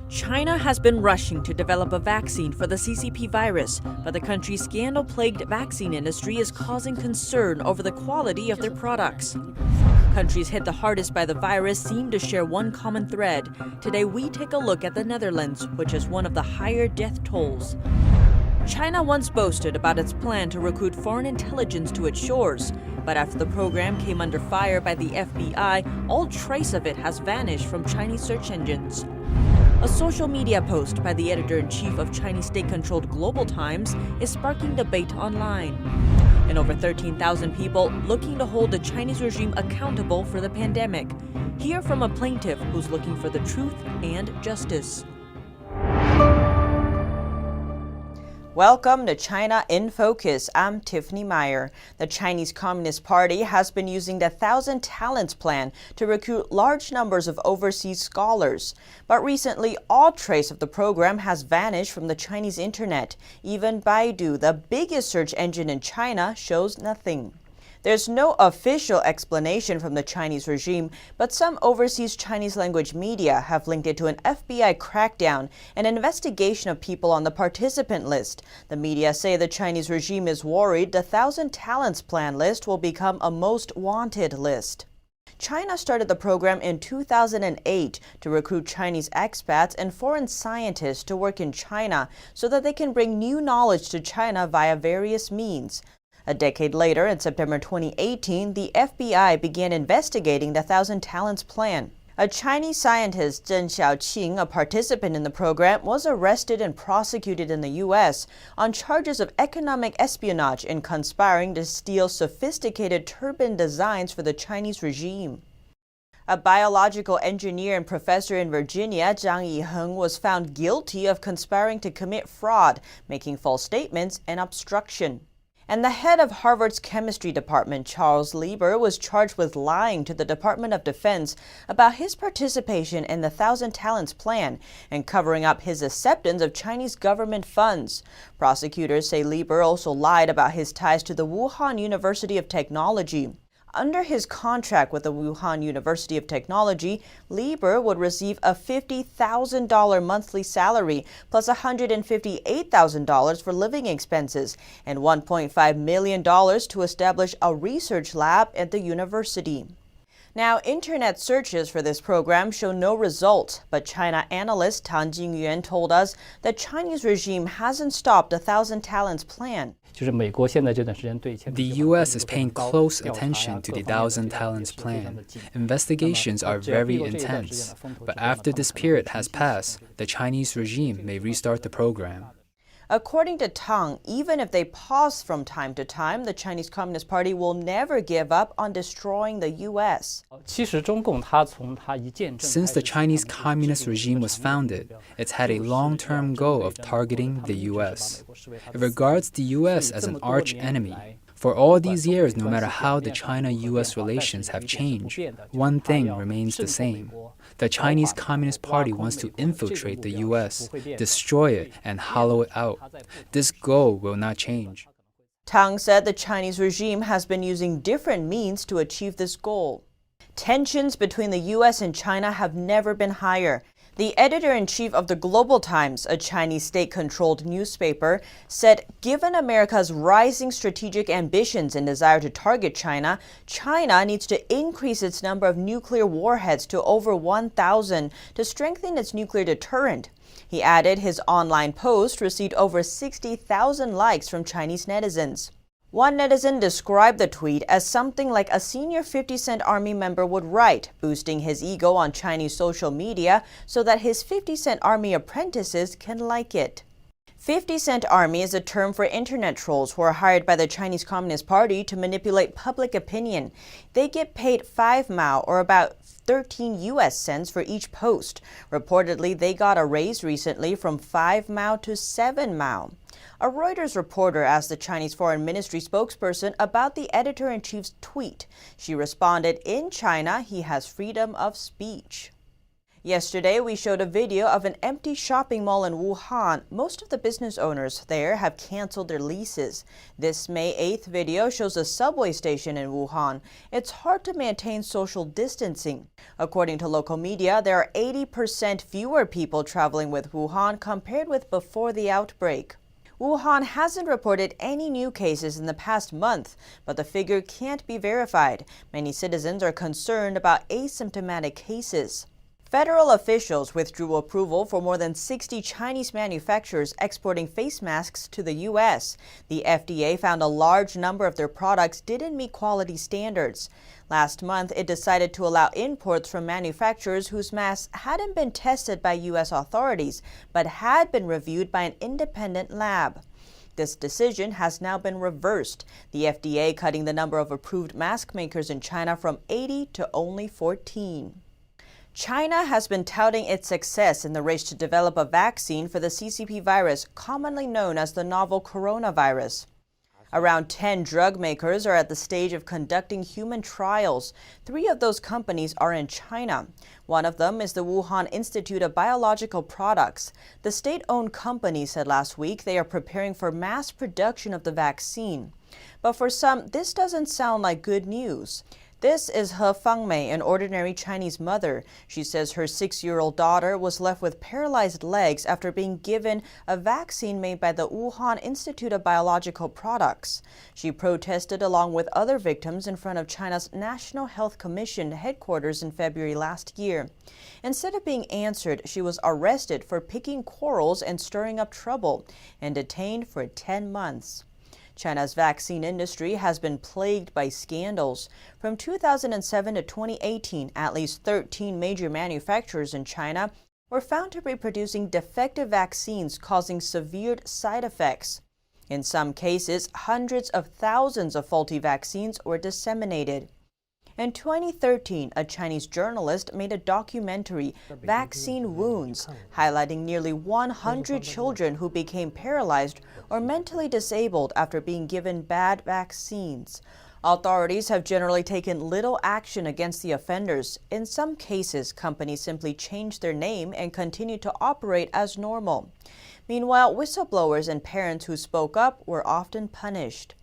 China has been rushing to develop a vaccine for the CCP virus, but the country's scandal-plagued vaccine industry is causing concern over the quality of their products. Countries hit the hardest by the virus seem to share one common thread. Today we take a look at the Netherlands, which has one of the higher death tolls. China once boasted about its plan to recruit foreign intelligence to its shores, but after the program came under fire by the FBI, all trace of it has vanished from Chinese search engines. A social media post by the editor-in-chief of Chinese state-controlled Global Times is sparking debate online. And over 13,000 people looking to hold the Chinese regime accountable for the pandemic. Hear from a plaintiff who's looking for the truth and justice. Welcome to China in Focus. I'm Tiffany Meyer. The Chinese Communist Party has been using the Thousand Talents Plan to recruit large numbers of overseas scholars. But recently, all trace of the program has vanished from the Chinese internet. Even Baidu, the biggest search engine in China, shows nothing. There's no official explanation from the Chinese regime, but some overseas Chinese language media have linked it to an FBI crackdown and investigation of people on the participant list. The media say the Chinese regime is worried the Thousand Talents Plan list will become a most wanted list. China started the program in 2008 to recruit Chinese expats and foreign scientists to work in China so that they can bring new knowledge to China via various means. A decade later, in September 2018, the FBI began investigating the Thousand Talents Plan. A Chinese scientist, Zheng Xiaoqing, a participant in the program, was arrested and prosecuted in the U.S. on charges of economic espionage and conspiring to steal sophisticated turban designs for the Chinese regime. A biological engineer and professor in Virginia, Zhang Yiheng, was found guilty of conspiring to commit fraud, making false statements, and obstruction. And the head of Harvard's chemistry department, Charles Lieber, was charged with lying to the Department of Defense about his participation in the Thousand Talents Plan and covering up his acceptance of Chinese government funds. Prosecutors say Lieber also lied about his ties to the Wuhan University of Technology. Under his contract with the Wuhan University of Technology, Lieber would receive a $50,000 monthly salary plus $158,000 for living expenses and $1.5 million to establish a research lab at the university. Now, internet searches for this program show no results, but China analyst Tang Jingyuan told us the Chinese regime hasn't stopped the Thousand Talents Plan. The U.S. is paying close attention to the Thousand Talents Plan. Investigations are very intense, but after this period has passed, the Chinese regime may restart the program. According to Tang, even if they pause from time to time, the Chinese Communist Party will never give up on destroying the U.S. Since the Chinese Communist regime was founded, it's had a long-term goal of targeting the U.S. It regards the U.S. as an arch-enemy. For all these years, no matter how the China-U.S. relations have changed, one thing remains the same. The Chinese Communist Party wants to infiltrate the U.S., destroy it, and hollow it out. This goal will not change. Tang said the Chinese regime has been using different means to achieve this goal. Tensions between the U.S. and China have never been higher. The editor-in-chief of the Global Times, a Chinese state-controlled newspaper, said given America's rising strategic ambitions and desire to target China, China needs to increase its number of nuclear warheads to over 1,000 to strengthen its nuclear deterrent. He added his online post received over 60,000 likes from Chinese netizens. One netizen described the tweet as something like a senior 50 Cent Army member would write, boosting his ego on Chinese social media so that his 50 Cent Army apprentices can like it. 50 Cent Army is a term for internet trolls who are hired by the Chinese Communist Party to manipulate public opinion. They get paid 5 mao, or about 13 US cents for each post. Reportedly, they got a raise recently from 5 mao to 7 mao. A Reuters reporter asked the Chinese Foreign Ministry spokesperson about the editor-in-chief's tweet. She responded, in China, he has freedom of speech. Yesterday, we showed a video of an empty shopping mall in Wuhan. Most of the business owners there have canceled their leases. This May 8th video shows a subway station in Wuhan. It's hard to maintain social distancing. According to local media, there are 80% fewer people traveling with Wuhan compared with before the outbreak. Wuhan hasn't reported any new cases in the past month, but the figure can't be verified. Many citizens are concerned about asymptomatic cases. Federal officials withdrew approval for more than 60 Chinese manufacturers exporting face masks to the U.S. The FDA found a large number of their products didn't meet quality standards. Last month, it decided to allow imports from manufacturers whose masks hadn't been tested by U.S. authorities, but had been reviewed by an independent lab. This decision has now been reversed, the FDA cutting the number of approved mask makers in China from 80 to only 14. China has been touting its success in the race to develop a vaccine for the CCP virus, commonly known as the novel coronavirus. Around 10 drug makers are at the stage of conducting human trials. 3 of those companies are in China. One of them is the Wuhan Institute of Biological Products. The state-owned company said last week they are preparing for mass production of the vaccine. But for some, this doesn't sound like good news. This is He Fangmei, an ordinary Chinese mother. She says her 6-year-old daughter was left with paralyzed legs after being given a vaccine made by the Wuhan Institute of Biological Products. She protested along with other victims in front of China's National Health Commission headquarters in February last year. Instead of being answered, she was arrested for picking quarrels and stirring up trouble and detained for 10 months. China's vaccine industry has been plagued by scandals. From 2007 to 2018, at least 13 major manufacturers in China were found to be producing defective vaccines causing severe side effects. In some cases, hundreds of thousands of faulty vaccines were disseminated. In 2013, a Chinese journalist made a documentary, Vaccine Wounds, highlighting nearly 100 children who became paralyzed or mentally disabled after being given bad vaccines. Authorities have generally taken little action against the offenders. In some cases, companies simply changed their name and continued to operate as normal. Meanwhile, whistleblowers and parents who spoke up were often punished.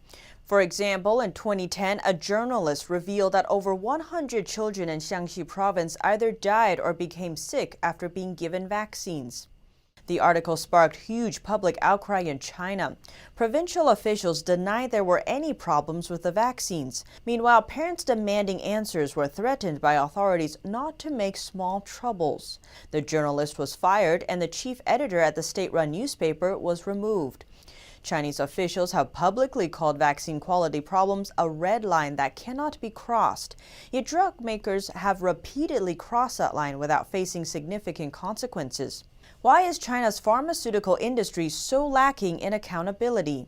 For example, in 2010, a journalist revealed that over 100 children in Jiangxi province either died or became sick after being given vaccines. The article sparked huge public outcry in China. Provincial officials denied there were any problems with the vaccines. Meanwhile, parents demanding answers were threatened by authorities not to make small troubles. The journalist was fired and the chief editor at the state-run newspaper was removed. Chinese officials have publicly called vaccine quality problems a red line that cannot be crossed. Yet drug makers have repeatedly crossed that line without facing significant consequences. Why is China's pharmaceutical industry so lacking in accountability?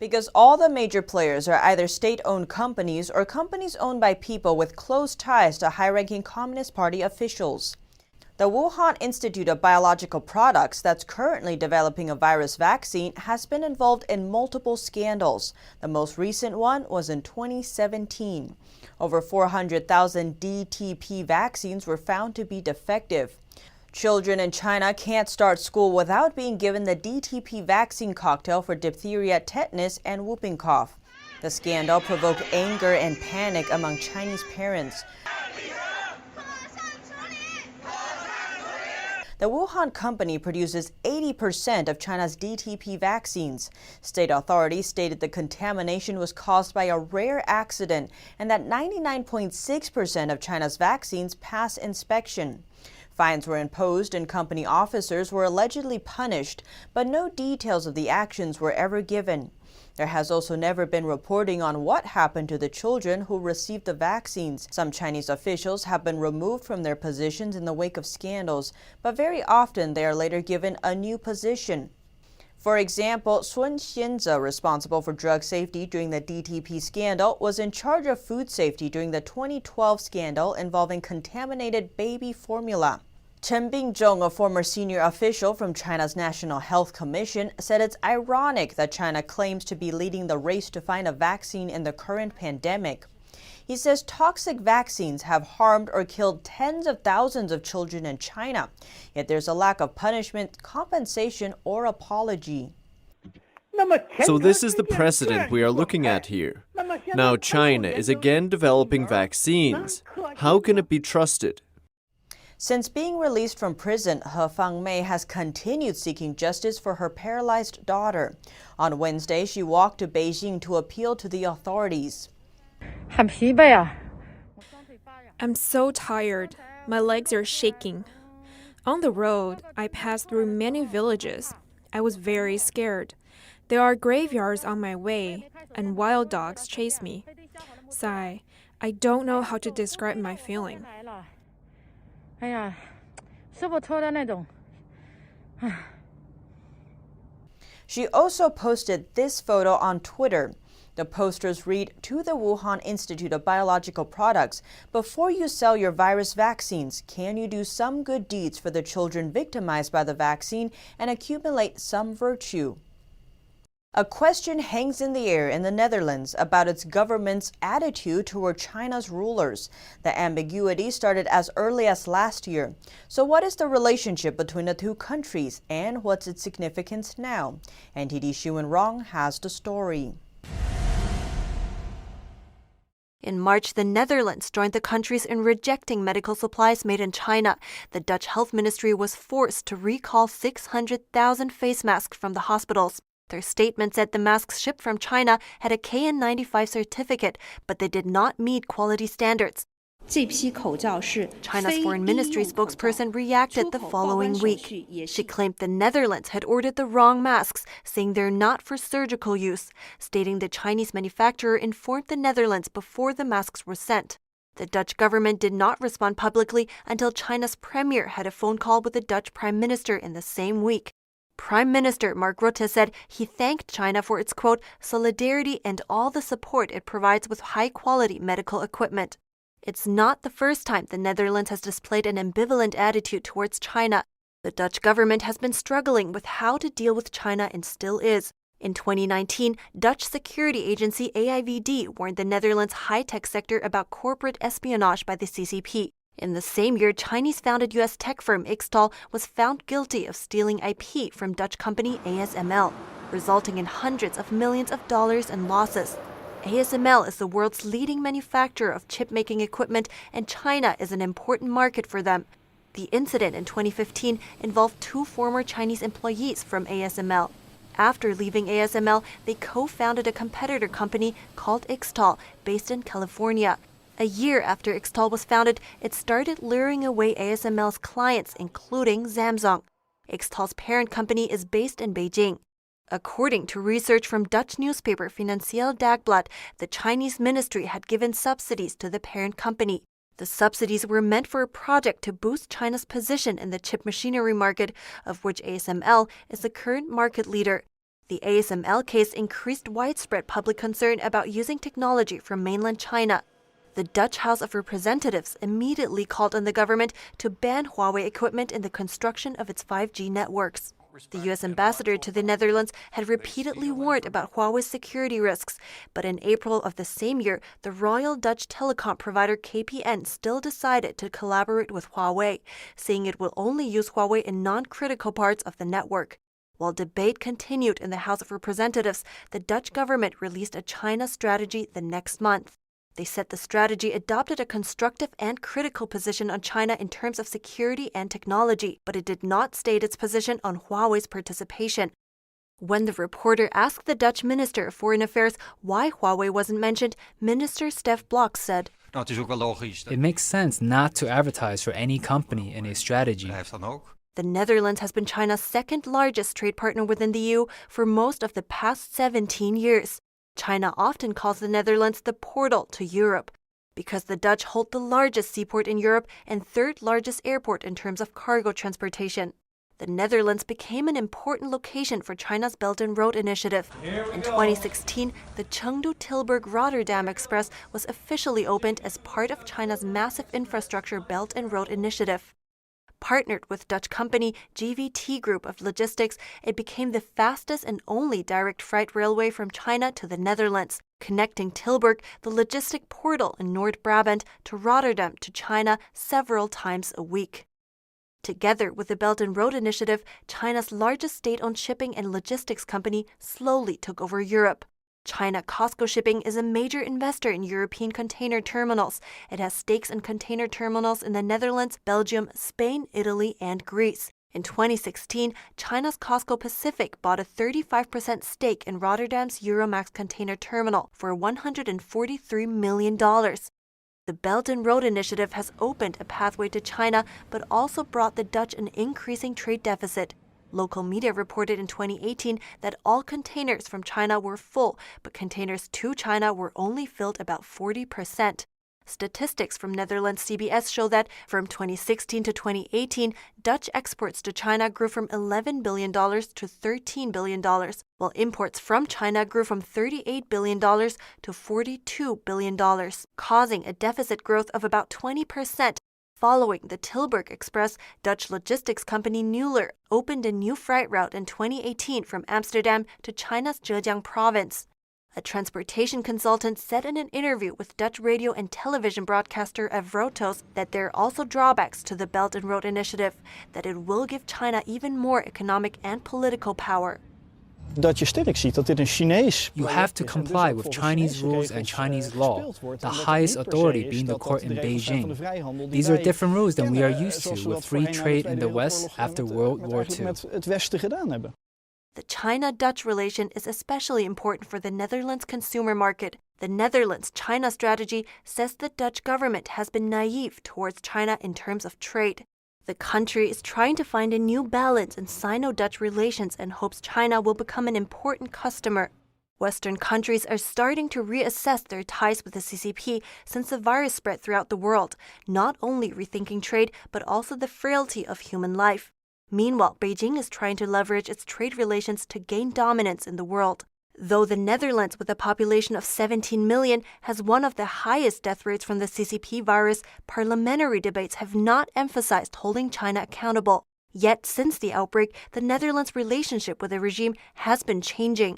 Because all the major players are either state-owned companies or companies owned by people with close ties to high-ranking Communist Party officials. The Wuhan Institute of Biological Products, that's currently developing a virus vaccine, has been involved in multiple scandals. The most recent one was in 2017. Over 400,000 DTP vaccines were found to be defective. Children in China can't start school without being given the DTP vaccine cocktail for diphtheria, tetanus, and whooping cough. The scandal provoked anger and panic among Chinese parents. The Wuhan company produces 80% of China's DTP vaccines. State authorities stated the contamination was caused by a rare accident and that 99.6% of China's vaccines pass inspection. Fines were imposed and company officers were allegedly punished, but no details of the actions were ever given. There has also never been reporting on what happened to the children who received the vaccines. Some Chinese officials have been removed from their positions in the wake of scandals, but very often they are later given a new position. For example, Sun Xianze, responsible for drug safety during the DTP scandal, was in charge of food safety during the 2012 scandal involving contaminated baby formula. Chen Bingzhong, a former senior official from China's National Health Commission, said it's ironic that China claims to be leading the race to find a vaccine in the current pandemic. He says toxic vaccines have harmed or killed tens of thousands of children in China. Yet there's a lack of punishment, compensation, or apology. So this is the precedent we are looking at here. Now China is again developing vaccines. How can it be trusted? Since being released from prison, He Fangmei has continued seeking justice for her paralyzed daughter. On Wednesday, she walked to Beijing to appeal to the authorities. I'm so tired. My legs are shaking. On the road, I passed through many villages. I was very scared. There are graveyards on my way, and wild dogs chase me. Sigh, I don't know how to describe my feeling. She also posted this photo on Twitter. The posters read, "To the Wuhan Institute of Biological Products, before you sell your virus vaccines, can you do some good deeds for the children victimized by the vaccine and accumulate some virtue?" A question hangs in the air in the Netherlands about its government's attitude toward China's rulers. The ambiguity started as early as last year. So what is the relationship between the two countries and what's its significance now? NTD Xu Rong has the story. In March, the Netherlands joined the countries in rejecting medical supplies made in China. The Dutch Health Ministry was forced to recall 600,000 face masks from the hospitals. Their statement said the masks shipped from China had a KN95 certificate, but they did not meet quality standards. China's foreign ministry spokesperson reacted the following week. She claimed the Netherlands had ordered the wrong masks, saying they're not for surgical use, stating the Chinese manufacturer informed the Netherlands before the masks were sent. The Dutch government did not respond publicly until China's premier had a phone call with the Dutch prime minister in the same week. Prime Minister Mark Rutte said he thanked China for its, quote, solidarity and all the support it provides with high-quality medical equipment. It's not the first time the Netherlands has displayed an ambivalent attitude towards China. The Dutch government has been struggling with how to deal with China and still is. In 2019, Dutch security agency AIVD warned the Netherlands' high-tech sector about corporate espionage by the CCP. In the same year, Chinese-founded U.S. tech firm Ixtal was found guilty of stealing IP from Dutch company ASML, resulting in hundreds of millions of dollars in losses. ASML is the world's leading manufacturer of chip-making equipment, and China is an important market for them. The incident in 2015 involved 2 former Chinese employees from ASML. After leaving ASML, they co-founded a competitor company called Ixtal, based in California. A year after Ixtal was founded, it started luring away ASML's clients, including Samsung. Ixtal's parent company is based in Beijing. According to research from Dutch newspaper Financieel Dagblad, the Chinese ministry had given subsidies to the parent company. The subsidies were meant for a project to boost China's position in the chip machinery market, of which ASML is the current market leader. The ASML case increased widespread public concern about using technology from mainland China. The Dutch House of Representatives immediately called on the government to ban Huawei equipment in the construction of its 5G networks. The U.S. ambassador to the Netherlands had repeatedly warned about Huawei's security risks, but in April of the same year, the Royal Dutch telecom provider KPN still decided to collaborate with Huawei, saying it will only use Huawei in non-critical parts of the network. While debate continued in the House of Representatives, the Dutch government released a China strategy the next month. They said the strategy adopted a constructive and critical position on China in terms of security and technology, but it did not state its position on Huawei's participation. When the reporter asked the Dutch Minister of Foreign Affairs why Huawei wasn't mentioned, Minister Stef Blok said, It makes sense not to advertise for any company in a strategy. The Netherlands has been China's second largest trade partner within the EU for most of the past 17 years. China often calls the Netherlands the portal to Europe, because the Dutch hold the largest seaport in Europe and third largest airport in terms of cargo transportation. The Netherlands became an important location for China's Belt and Road Initiative. In 2016, the Chengdu-Tilburg-Rotterdam Express was officially opened as part of China's massive infrastructure Belt and Road Initiative. Partnered with Dutch company GVT Group of Logistics, it became the fastest and only direct freight railway from China to the Netherlands, connecting Tilburg, the logistic portal in North Brabant, to Rotterdam to China several times a week. Together with the Belt and Road Initiative, China's largest state-owned shipping and logistics company slowly took over Europe. China COSCO Shipping is a major investor in European container terminals. It has stakes in container terminals in the Netherlands, Belgium, Spain, Italy, and Greece. In 2016, China's COSCO Pacific bought a 35% stake in Rotterdam's Euromax container terminal for $143 million. The Belt and Road Initiative has opened a pathway to China, but also brought the Dutch an increasing trade deficit. Local media reported in 2018 that all containers from China were full, but containers to China were only filled about 40%. Statistics from Netherlands CBS show that from 2016 to 2018, Dutch exports to China grew from $11 billion to $13 billion, while imports from China grew from $38 billion to $42 billion, causing a deficit growth of about 20%. Following the Tilburg Express, Dutch logistics company Mueller opened a new freight route in 2018 from Amsterdam to China's Zhejiang province. A transportation consultant said in an interview with Dutch radio and television broadcaster Evrotos that there are also drawbacks to the Belt and Road Initiative, that it will give China even more economic and political power. Dat je sterk ziet dat dit een Chinees You have to comply with Chinese rules and Chinese law, the highest authority being the court in Beijing. These are different rules than we are used to with free trade in the West after World War II. The China-Dutch relation is especially important for the Netherlands consumer market. The Netherlands-China strategy says the Dutch government has been naive towards China in terms of trade. The country is trying to find a new balance in Sino-Dutch relations and hopes China will become an important customer. Western countries are starting to reassess their ties with the CCP since the virus spread throughout the world, not only rethinking trade, but also the frailty of human life. Meanwhile, Beijing is trying to leverage its trade relations to gain dominance in the world. Though the Netherlands, with a population of 17 million, has one of the highest death rates from the CCP virus, parliamentary debates have not emphasized holding China accountable. Yet, since the outbreak, the Netherlands' relationship with the regime has been changing.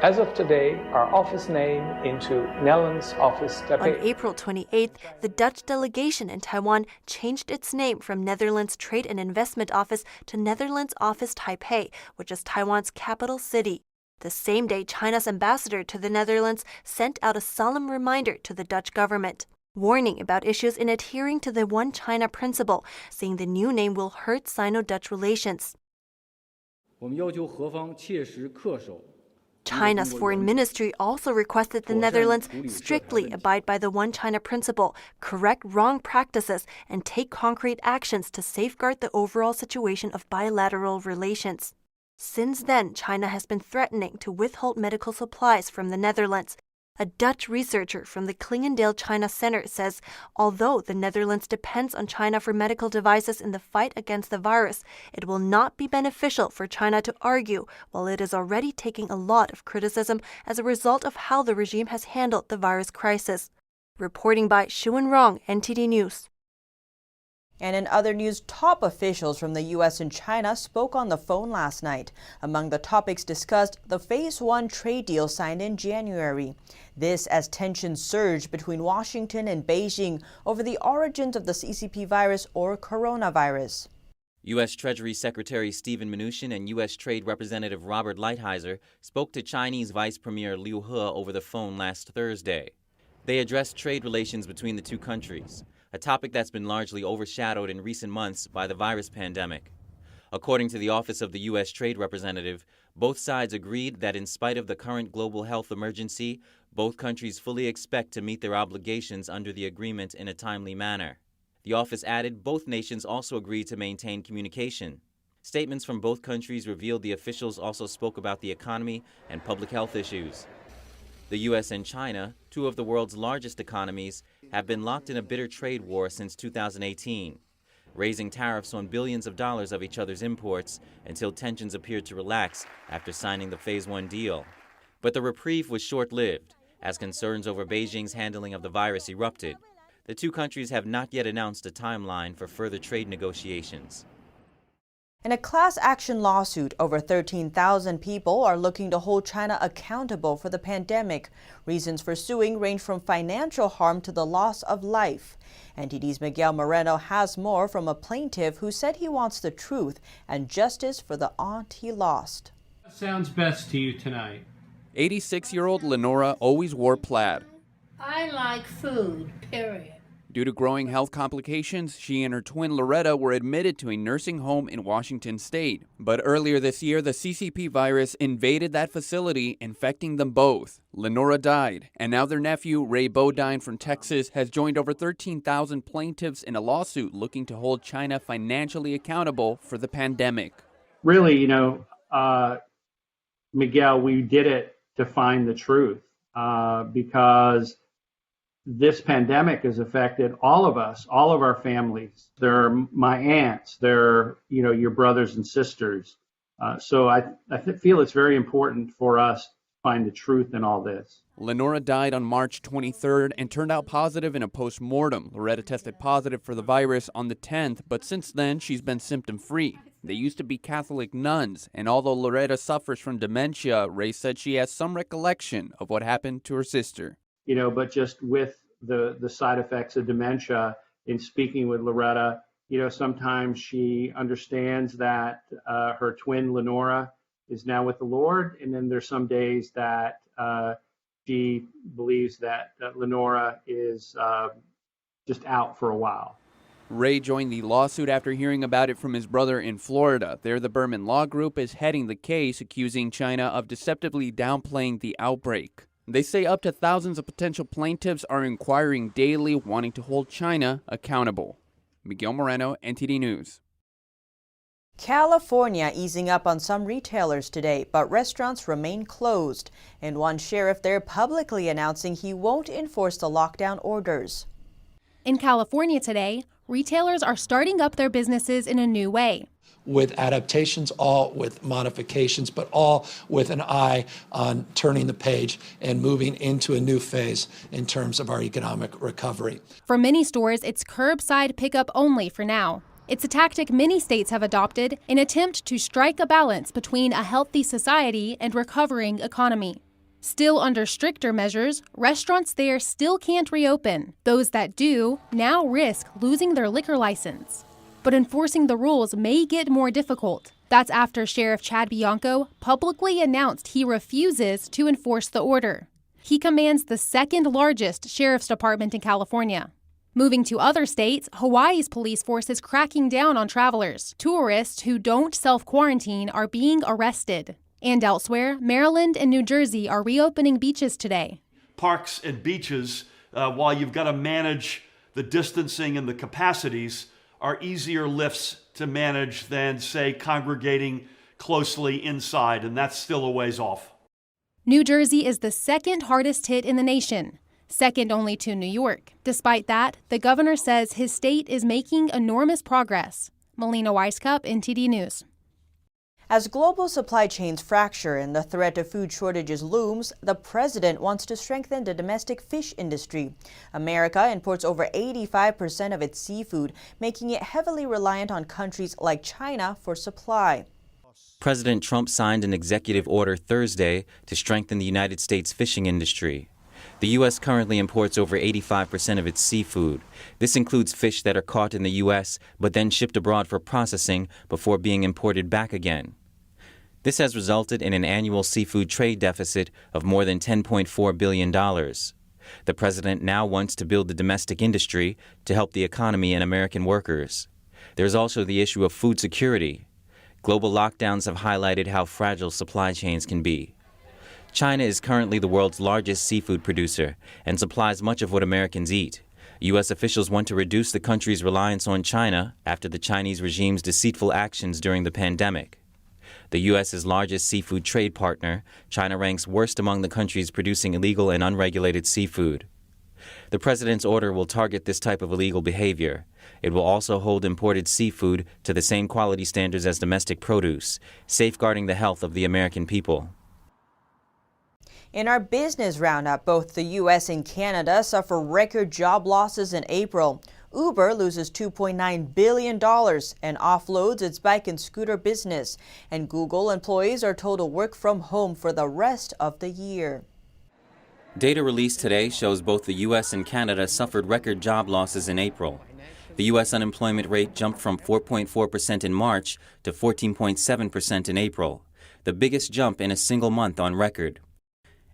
As of today, our office name into Netherlands Office Taipei. On April 28th, the Dutch delegation in Taiwan changed its name from Netherlands Trade and Investment Office to Netherlands Office Taipei, which is Taiwan's capital city. The same day, China's ambassador to the Netherlands sent out a solemn reminder to the Dutch government, warning about issues in adhering to the One China principle, saying the new name will hurt Sino-Dutch relations. China's foreign ministry also requested the Netherlands strictly abide by the One China principle, correct wrong practices, and take concrete actions to safeguard the overall situation of bilateral relations. Since then, China has been threatening to withhold medical supplies from the Netherlands. A Dutch researcher from the Klingendale China Center says, although the Netherlands depends on China for medical devices in the fight against the virus, it will not be beneficial for China to argue, while it is already taking a lot of criticism as a result of how the regime has handled the virus crisis. Reporting by Shuwen Rong, NTD News. And in other news, top officials from the U.S. and China spoke on the phone last night. Among the topics discussed, the Phase 1 trade deal signed in January. This as tensions surged between Washington and Beijing over the origins of the CCP virus or coronavirus. U.S. Treasury Secretary Steven Mnuchin and U.S. Trade Representative Robert Lighthizer spoke to Chinese Vice Premier Liu He over the phone last Thursday. They addressed trade relations between the two countries, a topic that's been largely overshadowed in recent months by the virus pandemic. According to the Office of the U.S. Trade Representative, both sides agreed that in spite of the current global health emergency, both countries fully expect to meet their obligations under the agreement in a timely manner. The office added both nations also agreed to maintain communication. Statements from both countries revealed the officials also spoke about the economy and public health issues. The U.S. and China, two of the world's largest economies, have been locked in a bitter trade war since 2018, raising tariffs on billions of dollars of each other's imports until tensions appeared to relax after signing the Phase 1 deal. But the reprieve was short-lived, as concerns over Beijing's handling of the virus erupted. The two countries have not yet announced a timeline for further trade negotiations. In a class action lawsuit, over 13,000 people are looking to hold China accountable for the pandemic. Reasons for suing range from financial harm to the loss of life. NTD's Miguel Moreno has more from a plaintiff who said he wants the truth and justice for the aunt he lost. What sounds best to you tonight? 86-year-old Lenora always wore plaid. I like food, period. Due to growing health complications, she and her twin Loretta were admitted to a nursing home in Washington state. But earlier this year, the CCP virus invaded that facility, infecting them both. Lenora died, and now their nephew, Ray Bodine from Texas, has joined over 13,000 plaintiffs in a lawsuit looking to hold China financially accountable for the pandemic. Really, Miguel, we did it to find the truth because this pandemic has affected all of us, all of our families. They're my aunts, they're, your brothers and sisters. So I feel it's very important for us to find the truth in all this. Lenora died on March 23rd and turned out positive in a post-mortem. Loretta tested positive for the virus on the 10th, but since then she's been symptom-free. They used to be Catholic nuns, and although Loretta suffers from dementia, Ray said she has some recollection of what happened to her sister. But just with the side effects of dementia, in speaking with Loretta, sometimes she understands that her twin Lenora is now with the Lord, and then there's some days that she believes that Lenora is just out for a while. Ray joined the lawsuit after hearing about it from his brother in Florida. There, the Berman Law Group is heading the case, accusing China of deceptively downplaying the outbreak. They say up to thousands of potential plaintiffs are inquiring daily, wanting to hold China accountable. Miguel Moreno, NTD News. California easing up on some retailers today, but restaurants remain closed. And one sheriff there publicly announcing he won't enforce the lockdown orders. In California today, retailers are starting up their businesses in a new way. With adaptations, all with modifications, but all with an eye on turning the page and moving into a new phase in terms of our economic recovery. For many stores, it's curbside pickup only for now. It's a tactic many states have adopted in an attempt to strike a balance between a healthy society and recovering economy. Still under stricter measures, restaurants there still can't reopen. Those that do now risk losing their liquor license. But enforcing the rules may get more difficult. That's after Sheriff Chad Bianco publicly announced he refuses to enforce the order. He commands the second largest sheriff's department in California. Moving to other states, Hawaii's police force is cracking down on travelers. Tourists who don't self-quarantine are being arrested. And elsewhere, Maryland and New Jersey are reopening beaches today. Parks and beaches, while you've got to manage the distancing and the capacities, are easier lifts to manage than, say, congregating closely inside, and that's still a ways off. New Jersey is the second hardest hit in the nation, second only to New York. Despite that, the governor says his state is making enormous progress. Melina Weiskup, NTD News. As global supply chains fracture and the threat of food shortages looms, the president wants to strengthen the domestic fish industry. America imports over 85% of its seafood, making it heavily reliant on countries like China for supply. President Trump signed an executive order Thursday to strengthen the United States fishing industry. The U.S. currently imports over 85% of its seafood. This includes fish that are caught in the U.S. but then shipped abroad for processing before being imported back again. This has resulted in an annual seafood trade deficit of more than $10.4 billion. The president now wants to build the domestic industry to help the economy and American workers. There's also the issue of food security. Global lockdowns have highlighted how fragile supply chains can be. China is currently the world's largest seafood producer and supplies much of what Americans eat. U.S. officials want to reduce the country's reliance on China after the Chinese regime's deceitful actions during the pandemic. The U.S.'s largest seafood trade partner, China ranks worst among the countries producing illegal and unregulated seafood. The president's order will target this type of illegal behavior. It will also hold imported seafood to the same quality standards as domestic produce, safeguarding the health of the American people. In our business roundup, both the U.S. and Canada suffer record job losses in April. Uber loses $2.9 billion and offloads its bike and scooter business. And Google employees are told to work from home for the rest of the year. Data released today shows both the U.S. and Canada suffered record job losses in April. The U.S. unemployment rate jumped from 4.4% in March to 14.7% in April, the biggest jump in a single month on record.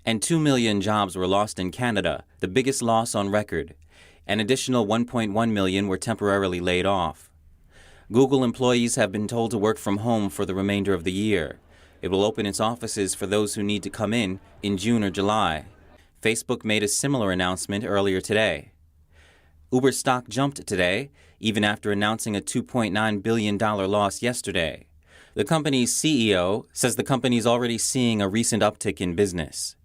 And 2 million jobs were lost in Canada, the biggest loss on record. An additional 1.1 million were temporarily laid off. Google employees have been told to work from home for the remainder of the year. It will open its offices for those who need to come in June or July. Facebook made a similar announcement earlier today. Uber stock jumped today, even after announcing a $2.9 billion loss yesterday. The company's CEO says the company is already seeing a recent uptick in business.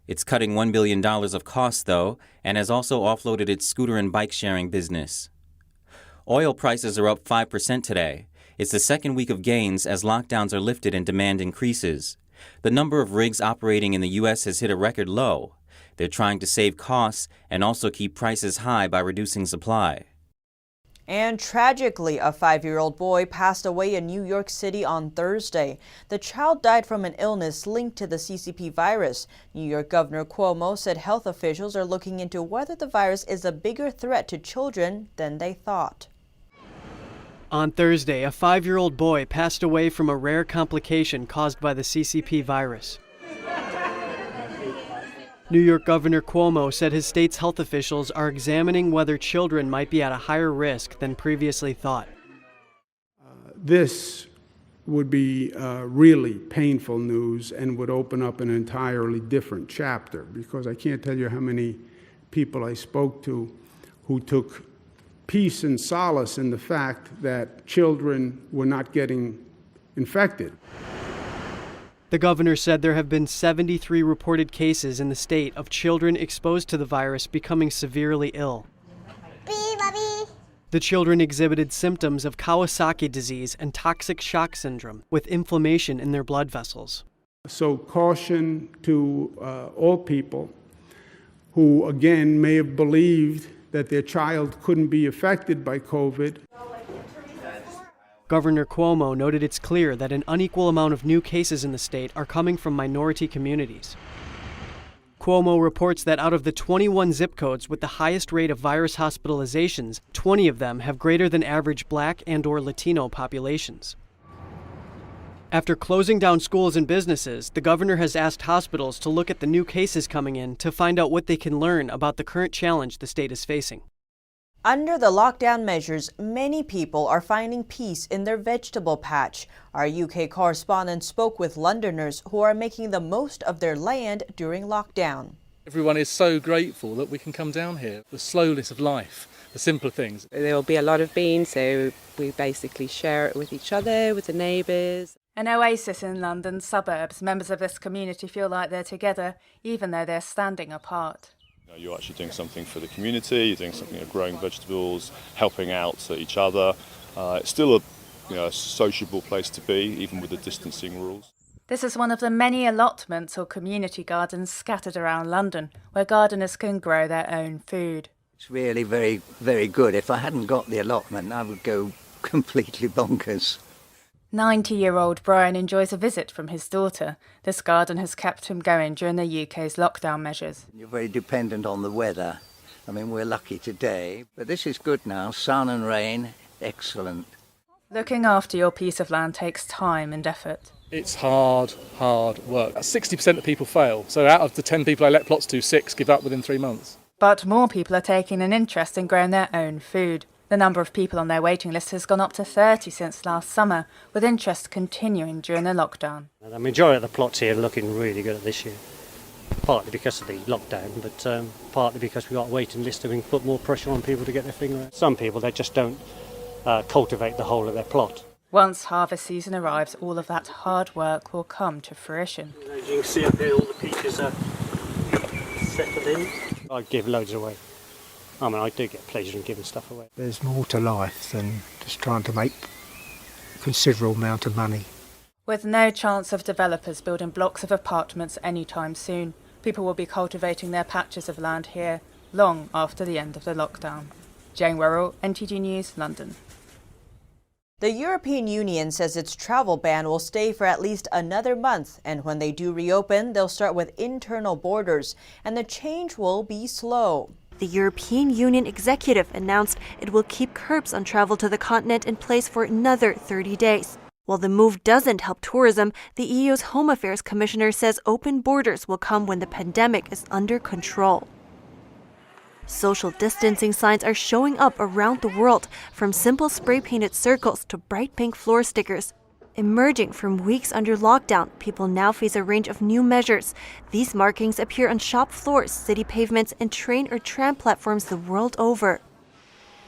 It's cutting $1 billion of costs, though, and has also offloaded its scooter and bike-sharing business. Oil prices are up 5% today. It's the second week of gains as lockdowns are lifted and demand increases. The number of rigs operating in the U.S. has hit a record low. They're trying to save costs and also keep prices high by reducing supply. And tragically, a 5-year-old boy passed away in New York City on Thursday. The child died from an illness linked to the CCP virus. New York Governor Cuomo said health officials are looking into whether the virus is a bigger threat to children than they thought. On Thursday, a 5-year-old boy passed away from a rare complication caused by the CCP virus. New York Governor Cuomo said his state's health officials are examining whether children might be at a higher risk than previously thought. This would be really painful news and would open up an entirely different chapter, because I can't tell you how many people I spoke to who took peace and solace in the fact that children were not getting infected. The governor said there have been 73 reported cases in the state of children exposed to the virus becoming severely ill. The children exhibited symptoms of Kawasaki disease and toxic shock syndrome, with inflammation in their blood vessels. So caution to all people who, again, may have believed that their child couldn't be affected by COVID. Governor Cuomo noted it's clear that an unequal amount of new cases in the state are coming from minority communities. Cuomo reports that out of the 21 zip codes with the highest rate of virus hospitalizations, 20 of them have greater than average Black and/or Latino populations. After closing down schools and businesses, the governor has asked hospitals to look at the new cases coming in to find out what they can learn about the current challenge the state is facing. Under the lockdown measures, many people are finding peace in their vegetable patch. Our UK correspondent spoke with Londoners who are making the most of their land during lockdown. Everyone is so grateful that we can come down here. The slowness of life, the simpler things. There will be a lot of beans, so we basically share it with each other, with the neighbours. An oasis in London's suburbs, members of this community feel like they're together, even though they're standing apart. You're actually doing something for the community, you're doing something of growing vegetables, helping out each other. It's still a sociable place to be, even with the distancing rules. This is one of the many allotments or community gardens scattered around London, where gardeners can grow their own food. It's really very, very good. If I hadn't got the allotment, I would go completely bonkers. 90-year-old Brian enjoys a visit from his daughter. This garden has kept him going during the UK's lockdown measures. You're very dependent on the weather. I mean, we're lucky today, but this is good now. Sun and rain, excellent. Looking after your piece of land takes time and effort. It's hard work. 60% of people fail. So out of the 10 people I let plots to, 6 give up within 3 months. But more people are taking an interest in growing their own food. The number of people on their waiting list has gone up to 30 since last summer, with interest continuing during the lockdown. The majority of the plots here are looking really good this year, partly because of the lockdown, but partly because we've got a waiting list and we can put more pressure on people to get their finger out. Some people, they just don't cultivate the whole of their plot. Once harvest season arrives, all of that hard work will come to fruition. As you can see up here, all the peaches are settled in. I give loads away. I mean, I do get pleasure in giving stuff away. There's more to life than just trying to make a considerable amount of money. With no chance of developers building blocks of apartments anytime soon, People will be cultivating their patches of land here long after the end of the lockdown. Jane Worrell, NTG News, London. The European Union says its travel ban will stay for at least another month, and when they do reopen, they'll start with internal borders, and the change will be slow. The European Union executive announced it will keep curbs on travel to the continent in place for another 30 days. While the move doesn't help tourism, the EU's Home Affairs Commissioner says open borders will come when the pandemic is under control. Social distancing signs are showing up around the world, from simple spray-painted circles to bright pink floor stickers. Emerging from weeks under lockdown, people now face a range of new measures. These markings appear on shop floors, city pavements, and train or tram platforms the world over.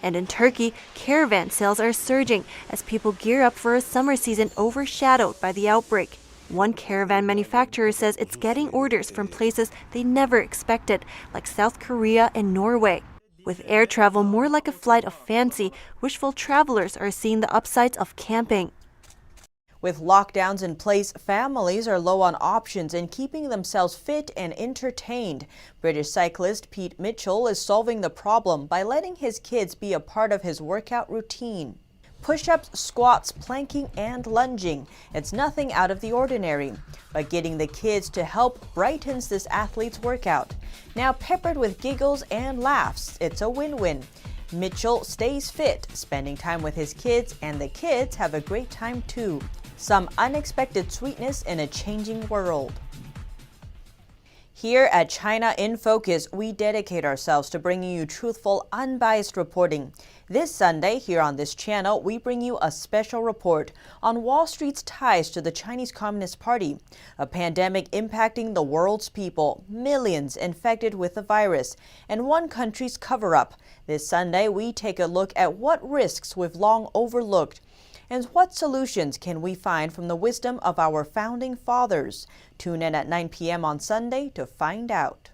And in Turkey, caravan sales are surging as people gear up for a summer season overshadowed by the outbreak. One caravan manufacturer says it's getting orders from places they never expected, like South Korea and Norway. With air travel more like a flight of fancy, wishful travelers are seeing the upsides of camping. With lockdowns in place, families are low on options in keeping themselves fit and entertained. British cyclist Pete Mitchell is solving the problem by letting his kids be a part of his workout routine. Push-ups, squats, planking, and lunging. It's nothing out of the ordinary. But getting the kids to help brightens this athlete's workout. Now peppered with giggles and laughs, it's a win-win. Mitchell stays fit, spending time with his kids, and the kids have a great time too. Some unexpected sweetness in a changing world. Here at China in Focus, we dedicate ourselves to bringing you truthful, unbiased reporting. This Sunday, here on this channel, we bring you a special report on Wall Street's ties to the Chinese Communist Party, a pandemic impacting the world's people, millions infected with the virus, and one country's cover-up. This Sunday, we take a look at what risks we've long overlooked, and what solutions can we find from the wisdom of our founding fathers? Tune in at 9 p.m. on Sunday to find out.